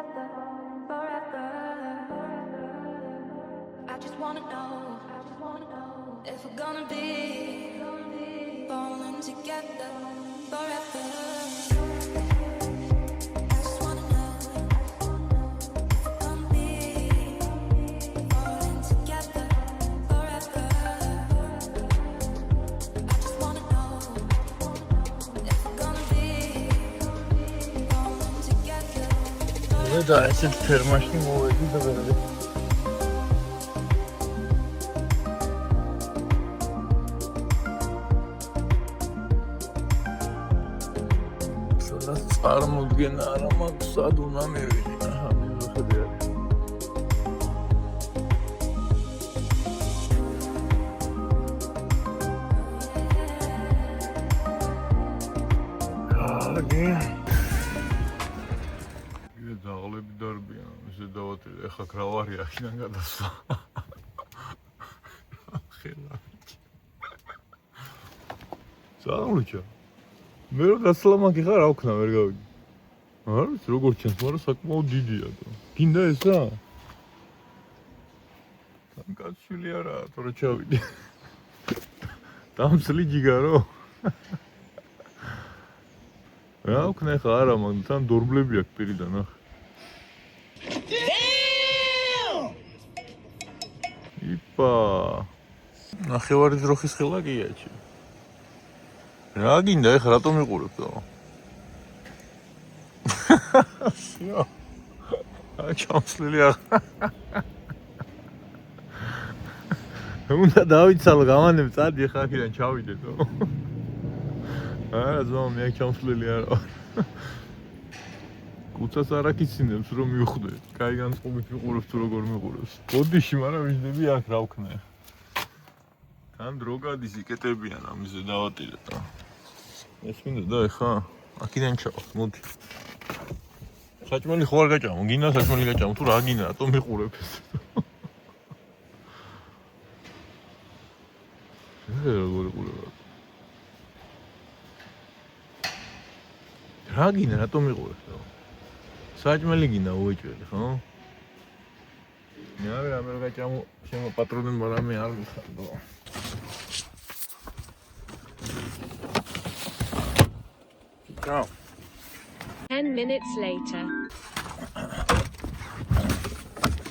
together forever. I just wanna know if we're gonna be falling together forever. I just wanna know if we're gonna be falling together forever. I just wanna know if we're gonna be falling together. Da esett fermaşni movedi da böyle. წარმოდგენა არა მაქვს, სად უნდა მივიდე. აჰა, მივხვდი. აგი. მე დაღლები დარბიან, ესე დავატირე, ეხა გრავარი აქედან გადასვლა. ხელა. ზაღლუჩა. მე რო გასვლა მაგი ხარ, რა ვქნა, ვერ გავიდი. არ ვიცი როგორ ჩანს, მაგრამ საკმაოდ დიდია და. გინდა ესა? თან კაცშვილი არაა, თორე ჩავიდე. დამსლი ჯიგარო. რა ვქნა ხა არა, მაგრამ თან დორბლები აქვს პირიდან, ახ. იპა. ნახევარი ძროხის ხელა გიაჩი. რა გინდა ეხლა რატომ იყურებდო? всё. აი ჩამსლილი ახ. უნდა დავიცალო გამანებ წადი ახლა აქედან ჩავიდეთო. არა ზო მე ჩამსლილი არა. კუცას არ აქიცინებს რომ მივხვდე. კაი განწყობით მიყურებს თუ როგორ მიყურებს. ბოდიში მაგრამ ვიждები აქ რა ვქნა. თან დრო გადის იკეტებიან ამაზე დავატირე და. ეს მინდა და ეხა აქედან ჩავალ, მოდი. საჭმელი ხო არ გაჭამო, გინდა საჭმელი გაჭამო, თუ რა გინდა, რატომ მიყურებ ეს? როგორ იყურება? რა გინდა, რატომ მიყურებ? საჭმელი გინდა უეჭველი, ხო? მე არ გაჭამო, შემო პატრონი მაგრამ მე არ მიხარდო. Go. 10 minutes later.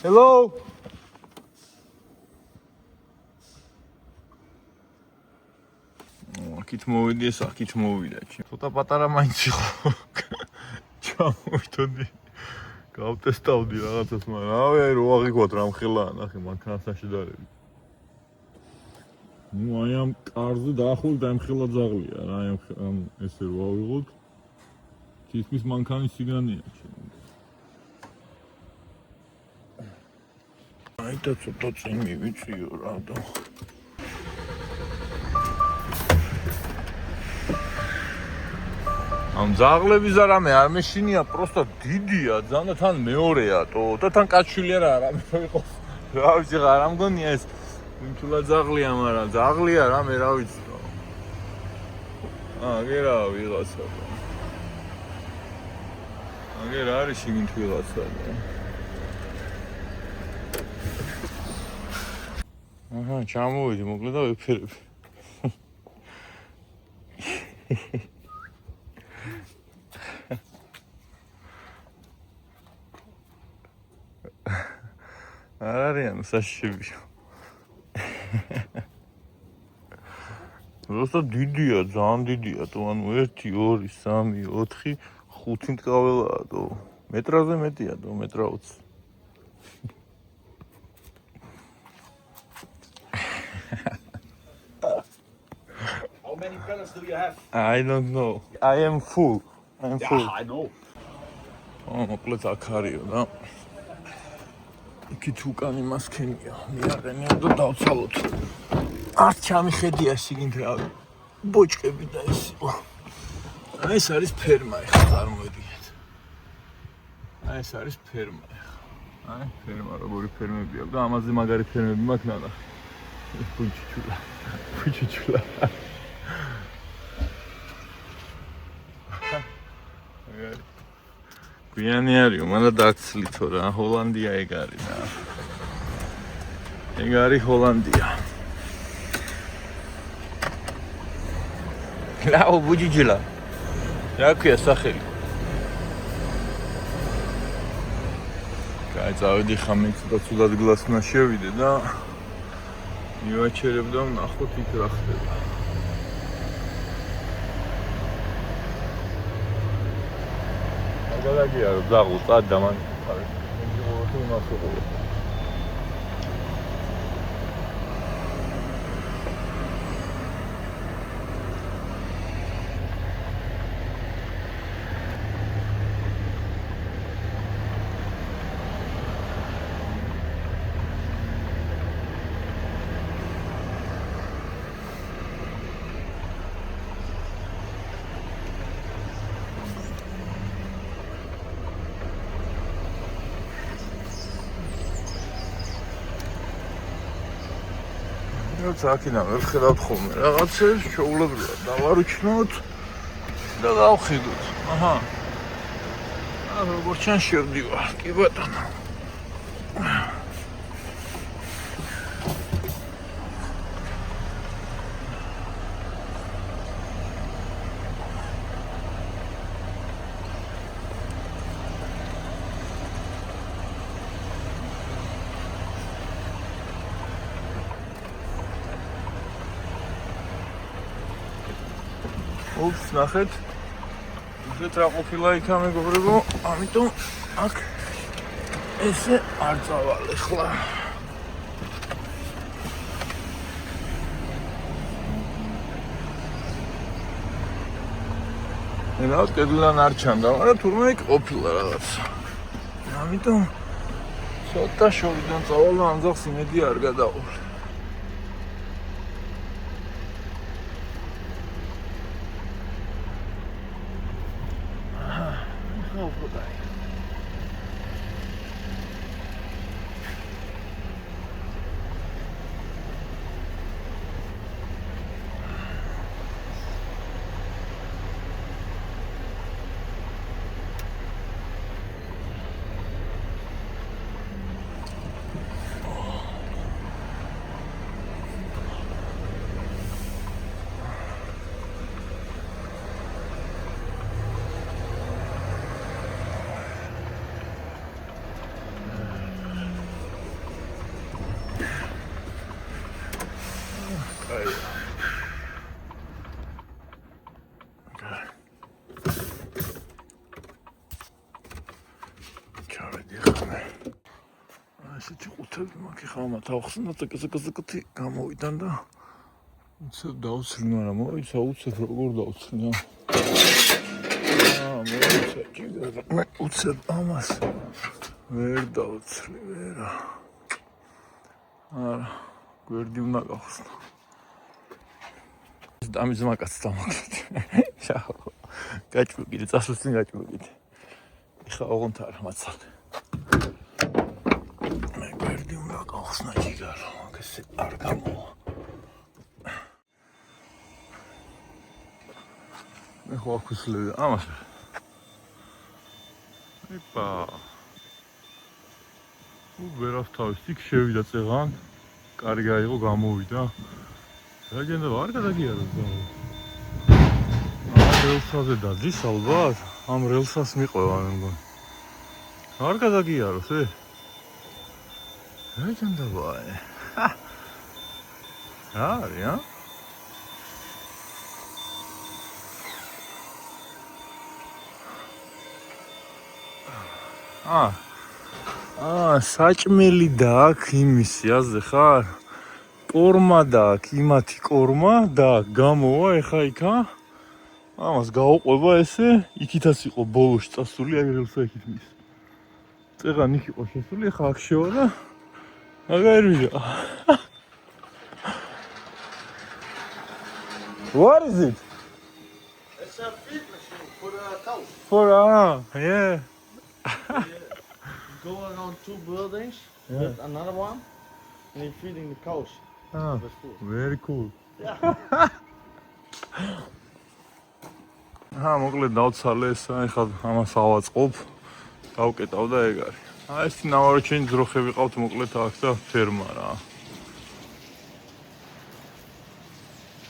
Hello. აქეთ მოვიდი, აქეთ მოვიდა. ცოტა პატარა მაინც იყო. ჩამოვიდოდი. გავტესტავდი რაღაცას, მაგრამ რავი, რო აღიქვათ რამ ხელაა, ნახე, მანქანასთან შედარებით. ნუ აი ამ კარზე დაახლოებით ამ ხელა ძაღლია რა, ამ ესე რო ავიღოთ. თითქმის მანქანის სიგანეა ჩემი. აი და ცოტა წინ მივიწიო რა და. ამ ძაღლების არამე არ მეშინია, პროსტა დიდია, ძანა თან მეორეა თო და თან კაცშვილი არა მე ვიყოს. რა ვიცი რა არ მგონია ეს თულა ძაღლია, მაგრამ ძაღლია რა მე რა ვიცი. აგერა ვიღაცა. აგერ არის შიგნით ვიღაცა. აჰა, ჩამოვიდი, მოკლედ და ვიფერები. არ არიან საშიში. როცა დიდია, ძალიან დიდია, თო ანუ 1 2 3 4 5 მტკაველაა თო. მეტრაზე მეტია თო, მეტრა 20. How many pellets do you have? I don't know. I am full. Yeah, I know. მოკლედ აქ არისო და იქით უკანი მასქენია. მიაღენია და დავცალოთ. არ ჩამიხედია შიგნით რავი. ბოჭკები და ეს იყო. აი ეს არის ფერმა ახლა წარმოიდგინეთ. აი ეს არის ფერმა ახლა. აი ფერმა როგორი ფერმები აქვს და ამაზე მაგარი ფერმები მაქვს ნახე. ფუჩჩულა. ფუჩჩულა. გვიანი არის, მანდა დაგცლითო რა, ჰოლანდია ეგ არის რა. ეგ არის ჰოლანდია. 라오 부지질라. 야크야 სახელი. კაი, წავედი ხამე ცუდად გლასნა შევიდე და მივაჩერებ და ვნახოთ იქ რა ხდება. აგალაგია რომ ზაღუ წადა მან ხარ. მე მოვახო. როცა აქედან ვერ ხედავთ ხოლმე რაღაცებს, შეუულებრივად დავარუჩნოთ და გავხედოთ. აჰა. როგორ ჩან შევდივარ, კი ბატონო. ופס, ნახეთ. ისეთ რა ყოფილა იქა მეგობრებო, ამიტომ აქ ესე არ წავალ ახლა. რა კედლიდან არ ჩანდა, მაგრამ თურმე იქ ყოფილა რაღაცა. ამიტომ ცოტა შორიდან წავალ და ამ ძაღლს იმედი არ გადავალ. ესეთი ყუთები მაქვს ხა მათ ახსნა და კზკზკთი გამოვიდან და უცებ დაუცლი, მაგრამ მოიცა უცებ როგორ დაუცლია. მოიცა ჯიგარ მე უცებ ამას ვერ დაუცლი ვერა. არა, გვერდი უნდა გავხსნა. ამის მაკაც დამოკლეთ. შაო. გაჭმუკიდე, წასვლისწინ გაჭმუკიდე. ეხა ოღონდ არ მაცალე. გვერდი უნდა გავხსნა ჯიგარ, მაგასე არ გამოვა. მე ხო აქუსლები ამას. იპა. ვერას თავის იქ შევიდა წეღან. კარგი აიღო, გამოვიდა. რაგენდა არ გადაგიაროს და. რელსაზე დადის ალბათ? ამ რელსას მიყვება მე მგონი. არ გადაგიაროს, რაგენდა ვაი. რა? საჭმელი და აქ იმისი აზე ხარ? კორმა და აქ იმათი კორმა და გამოვა ეხა იქა. ამას გაუყვება ესე, იქითაც იყო ბოლოში წასული, აი რელსა იქით მის. წეღან იქ იყო შესული, ეხა აქ შევა და აგერვია. What is it? It's a feed machine for the cows. Yeah. Go around 2 buildings with another one, and you're feeding the cows. With food. Very cool. Yeah. მოკლედ დავცალე ესა, ეხლა ამას ავაწყობ. დავკეტავ და ეგ არის. აი ეს ნავარჩენი ძროხები ყავთ მოკლედ აქ და ფერმა რა.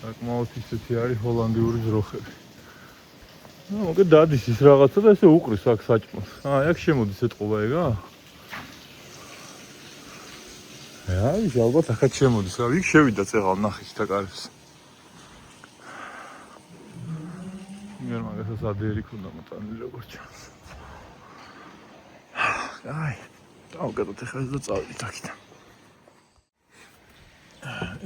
საკმაოდ ისეთი არის ჰოლანდიური ძროხები. მოგე დადის ის რაღაცა და ესე უყრის აქ საჭმელს. აი აქ შემოდის ეთყობა ეგა? აი ალბათ ახაც შემოდის. რა იქ შევიდა წეღავ ნახე და კარებს. მე მაგასაც ადერი ქონდა მოტანილი როგორც ჩანს. აი დავკეტოთ ახლა და წავიდეთ აქიდან.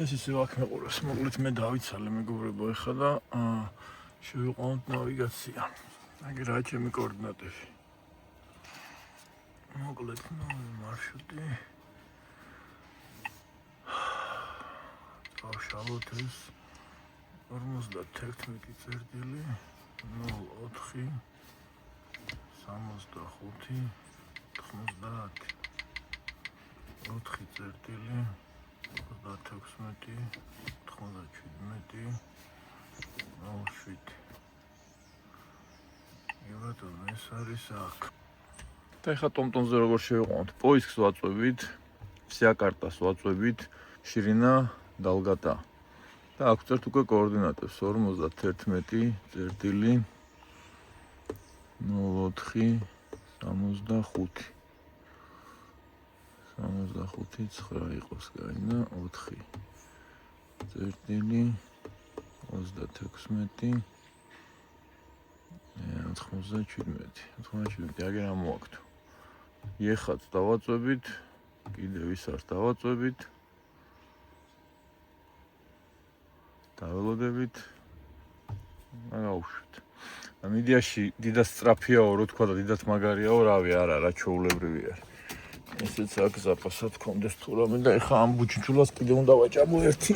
ეს ისე აქ მეყურებს მოკლედ მე დავიცალე მეგობრებო ახლა და შევიყვანოთ ნავიგაცია. აი რა ჩემი კოორდინატები. მოკლედ მარშრუტი. დავშალოთ ეს 51 წერტილი 04 65 90 4 წერტილი 36 97 07 ევატო ეს არის აქ და ეხლა ტომტონზე როგორ შევიყვანოთ პოისკს ვაწვევით ვსია კარტას ვაწვევით შირინა დალგატა და აქ ვწერთ უკვე კოორდინატებს 51 წერტილი 04 65 9 იყოს გაინა 4 წერტილი 36 97 აგერ ამოაქვთ ეხაც დავაწვევით კიდევ ისას დავაწვევით დაველოდებით გავუშვით მედიაში დიდად სწრაფიაო რო თქვა და დიდად მაგარიაო რავი არა რა ჩაულებრივი არის ესეც აქ ზაპასად კონდეს თუ რამე და ეხა ამ ბუჩუჩულას კიდე უნდა ვაჭამო ერთი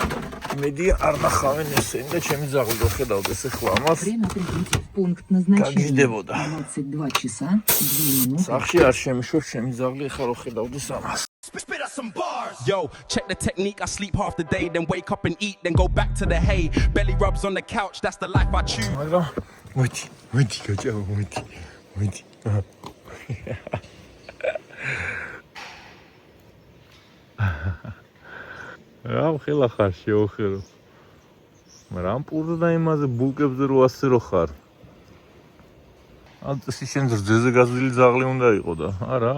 მედია არ ნახავენ ესენი და ჩემი ძაღლი რო ხედავთ ეს ეხლა ამას Время прибытия в пункт назначения. გაგიდებოდა 22 часа 2 минуты. სახში არ შემიშვებ ჩემი ძაღლი ეხლა რო ხედავდეს ამას Spit us some bars. Yo, check the technique. I sleep half the day, then wake up and eat, then go back to the hay. Belly rubs on the couch. That's the life I choose. მაგრამ მოდი გაჭამო მოდი რა ხელა ხარ შეოხერო მაგრამ პურდა და იმაზე ბულკებზე რო ასე რო ხარ ან წესი შენ ძრძეზე გაზრდილი ძაღლი უნდა იყო და არა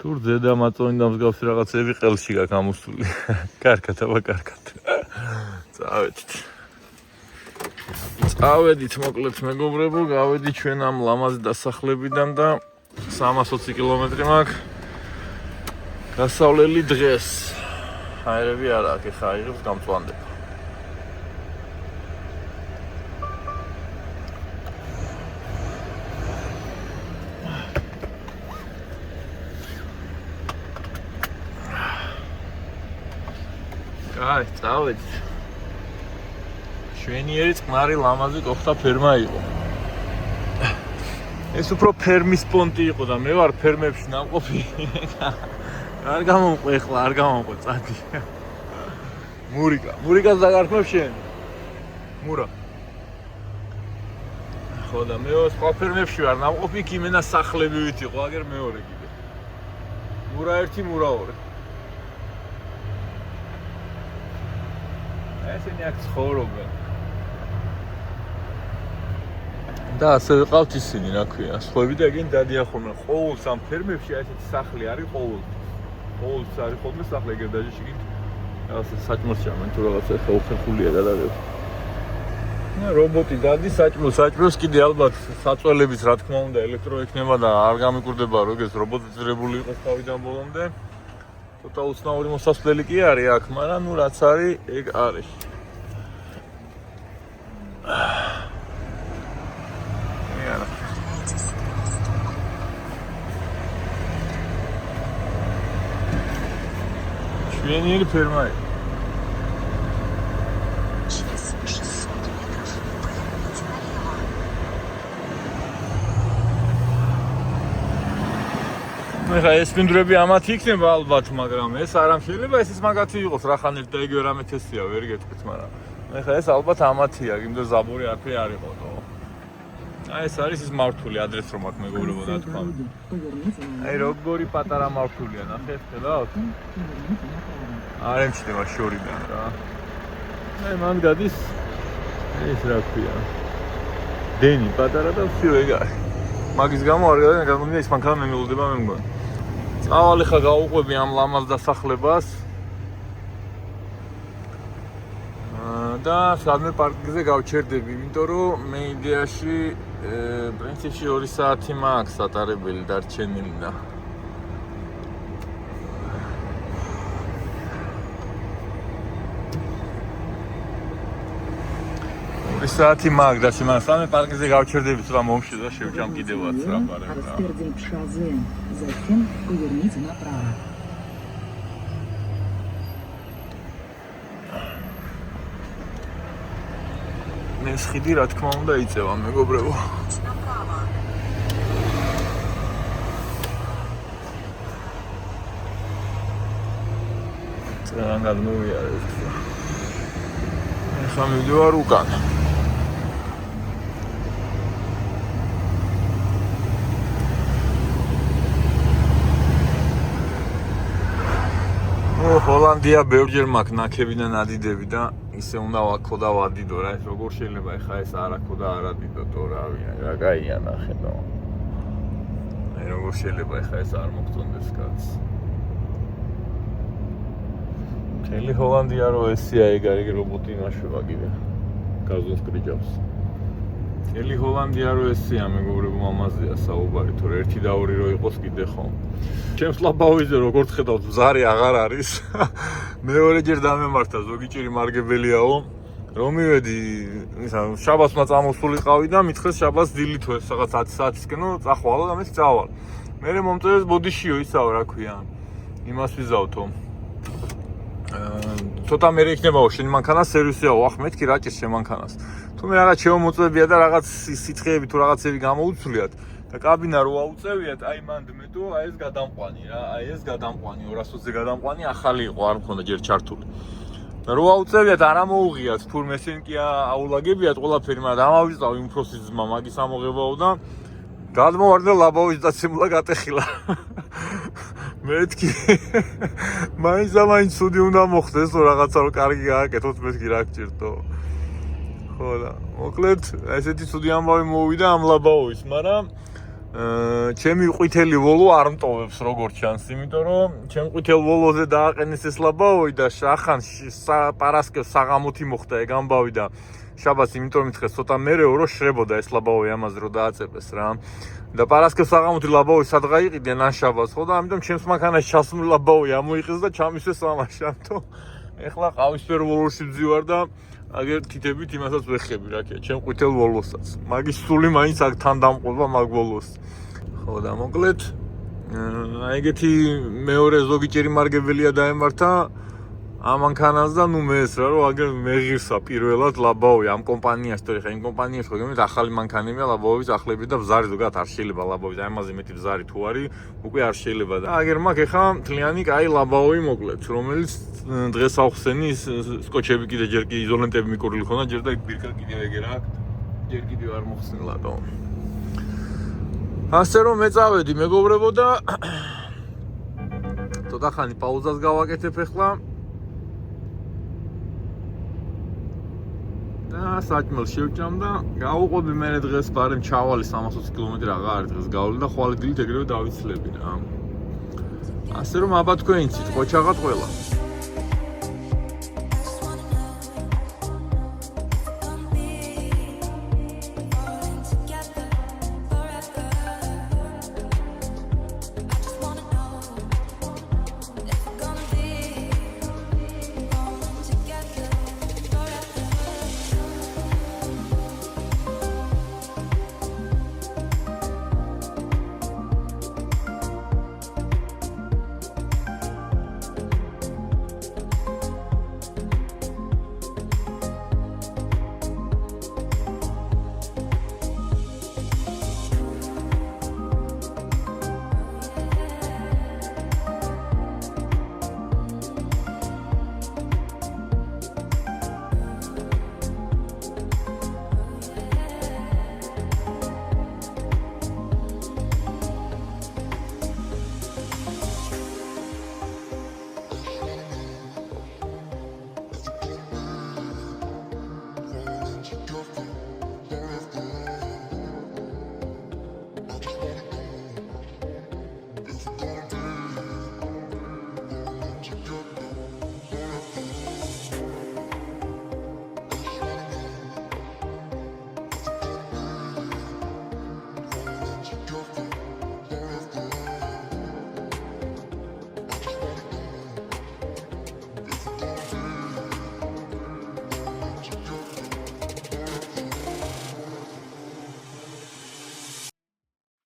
თუ ძედა მაწონი და მსგავსი რაღაცები ყელში გაქვს ამოსული კარგად აბა კარგად წავედით მოკლედ მეგობრებო გავედით ჩვენ ამ ლამაზი დასახლებიდან და 320 კილომეტრი მაქვს გასავლელი დღეს აერები არა აქ ხა იღებს გამწვანდება აი წავედით შვენიერი წყნარი ლამაზი კოხთა ფერმა იყო ეს უფრო ფერმის პონტი იყო და მე ვარ ფერმებში ნამყოფი არ გამომყვე ახლა არ გამომყვე წადი მურიკას დაგარქმევ შენ მურა ხო და მე სხვა ფერმებში ვარ ნამყოფი იქ იმენა სახლებივით იყო აგერ მეორე კიდე მურა 1 მურა 2 ესენი აქ ცხოვრობენ და ასე ვიყავთ ისინი რა ქვია სხვები და ეგენ დადიახონენ ყოველს ამ ფერმებში ასეთი სახლი არის ყოველს არის ხოლმე სახლი ეგერ დაჟეში კი ასე საჭმელს ჭამენ თუ რაღაცა ხა უხერხულია გადაგებ რობოტი დადის საჭმელს კიდე ალბათ საწველების რა თქმა უნდა ელექტრო ექნება და არ გამიკვირდება რომ ეგეს რობოტიზირებული იყოს თავიდან ბოლომდე ცოტა უცნაური მოსასვლელი კი არის აქ მაგრამ ნუ რაც არის ეგ არის შვენიერი ფერმა იყო Через 600 метров поверните налево. ეხა ეს პინდვრები ამათი იქნება ალბათ მაგრამ ეს არ შეიძლება ეს მაგათი იყოს რახანით და იგივე რამე თესია ვერ გეტყვით მაგრამ ეხა ეს ალბათ ამათია იმდენ ზაბური არაფერი არ იყოდო აი ეს არის ის მართული ადრეს რომ აქ მეგობრებო რა თქვა. აი როგორი პატარა მართულია, ნახეთ, ხედავთ? არ ემჩნევა შორიდან რა. აი მან გადის ეს რა ქვია. დენი პატარა და всё ეგ არის. მაგის გამო არ გამომიდა ის მანქანა მე მილდება მე მგონი. წავალი ხა გაუყვები ამ ლამაზ დასახლებას. და სადმე პარკზე გავჩერდები, იმიტომ რომ მე იდეაში პრინციპში 2 საათი მაქვს ატარებელი დარჩენილი და 2 საათი მაქვს და სადმე პარკზე გავჩერდები, ცოტა მომშვიდ და შევჭამ კიდევაც რა ბარემ რა. Распердень шазе, затем поверните направо. ეს ხიდი რა თქმა უნდა იწევა მეგობრებო. თან გადმოვიარეთ. ეხლა მივდივარ უკან. ჰოლანდია ბევრჯერ მაქვს ნაკები და ნადიდები და ისე უნდა ვაქო და ვადიდო რა, ეს როგორ შეიძლება ეხა ეს არ აქო და არ ადიდო თო რავია, რა კაია ნახედო. აი როგორ შეიძლება ეხა ეს არ მოგწონდეს კაცს. მთელი ჰოლანდია რო ესია ეგ არის რობოტი იმაშვება კიდე. გაზოს კრიჯავს. მთელი ჰოლანდია რო ესია მეგობრებო მამაზეა საუბარი, თორე 1 და 2 რო იყოს კიდე ხო. ჩემს ლაბაოიზე როგორც ხედავთ ზარი აღარ არის. მეორეჯერ დამემართა ზოგი ჭირი მარგებელიაო. რომ მივედი, ისა შაბათმა წამოსულიყავი და მითხეს შაბათს დილითო ეს რაღაც 10 საათისკენო წახვალო და მე წავალ. მერე მომწერეს ბოდიშიო ისაო რა ქვია. იმას ვიზავთო. ცოტა მერე იქნებაო შენ მანქანა სერვისიაო, ახ მეთქი რა ჭირს შენ მანქანას. თუ მე რაღაც შემოწებია და რაღაც სიცხეები თუ რაღაცები გამოუცვლიათ და კაბინა რო აუწევიათ, აი მანდ მეტო, აი ეს გადამყვანი რა, აი ეს გადამყვანი 220-ზე გადამყვანი ახალი იყო, არ მქონდა ჯერ ჩართული. რო აუწევიათ, არ ამოუღიათ, თურმე ესენ კი აულაგებიათ ყველაფერი, მაგრამ ამავიზავი უფროსი ძმა მაგის ამოღებაო და გადმოვარდა ლაბაოვის დაცემულა გატეხილა. მეთქი მაინც ცუდი უნდა მოხდეს, რომ რაღაცა რო კარგი გააკეთოთ, მეთქი რა გჭირდო. ხო და მოკლედ ესეთი ცუდი ამბავი მოვიდა ამ ლაბაოვის, მაგრამ ჩემი ყვითელი ვოლო არ მტოვებს როგორც ჩანს, იმიტომ რომ ჩემ ყვითელ ვოლოზე დააყენეს ეს ლაბაოვი და ახან პარასკევს საღამოთი მოხდა ეგ ამბავი და შაბათს იმიტომ მითხეს ცოტა მერეო რომ შრებოდა ეს ლაბაოვი ამაზე რომ დააწეპეს რა. და პარასკევს საღამოთი ლაბაოვი სადღა იყიდნენ ან შაბათს ხო და ამიტომ ჩემს მანქანაში ჩასული ლაბაოვი ამოიყეს და ჩამისვეს ამაშანთო. ეხლა ყავისფერ ვოლოში ვძივარ და აგერ თითებით იმასაც ვეხები რა ქია, ჩემ ყვითელ ვოლოსაც. მაგის სული მაინც აქ თან დამყობა მაგ ვოლოს. ხო და მოკლედ აი ეგეთი მეორე ზოგი ჭირი მარგებელია დაემართა ამ მანქანას და ნუ მე ეს რა რომ აგერ მეღირსა პირველად ლაბაოვი ამ კომპანიას, თორე ხა იმ კომპანიას ხო გემით ახალი მანქანებია ლაბაოვის ახლები და ბზარი ზოგადად არ შეიძლება ლაბაოვის აი ამაზე მეტი ბზარი თუ არის უკვე არ შეიძლება და აგერ მაგ ეხა მთლიანი კაი ლაბაოვი მოკლედ რომელიც დღეს ავხსენი სკოჩები კიდე ჯერ კი იზოლენტები მიკურული ხონდა ჯერ და ბირკა კიდევ ეგერ აქვს ჯერ კიდევ არ მოხსნილა და ასე რომ მეწავედი მეგობრებო და ცოტა ხანი პაუზას გავაკეთებ ეხლა და საჭმელს შევჭამ და გავუყვები მე დღეს ბარემ ჩავალი 320 კილომეტრი აღარ არის დღეს გავლი და ხვალე დილით ეგრევე დავიცლები რა ასე რომ აბა თქვენიცით ყოჩაღად ყველა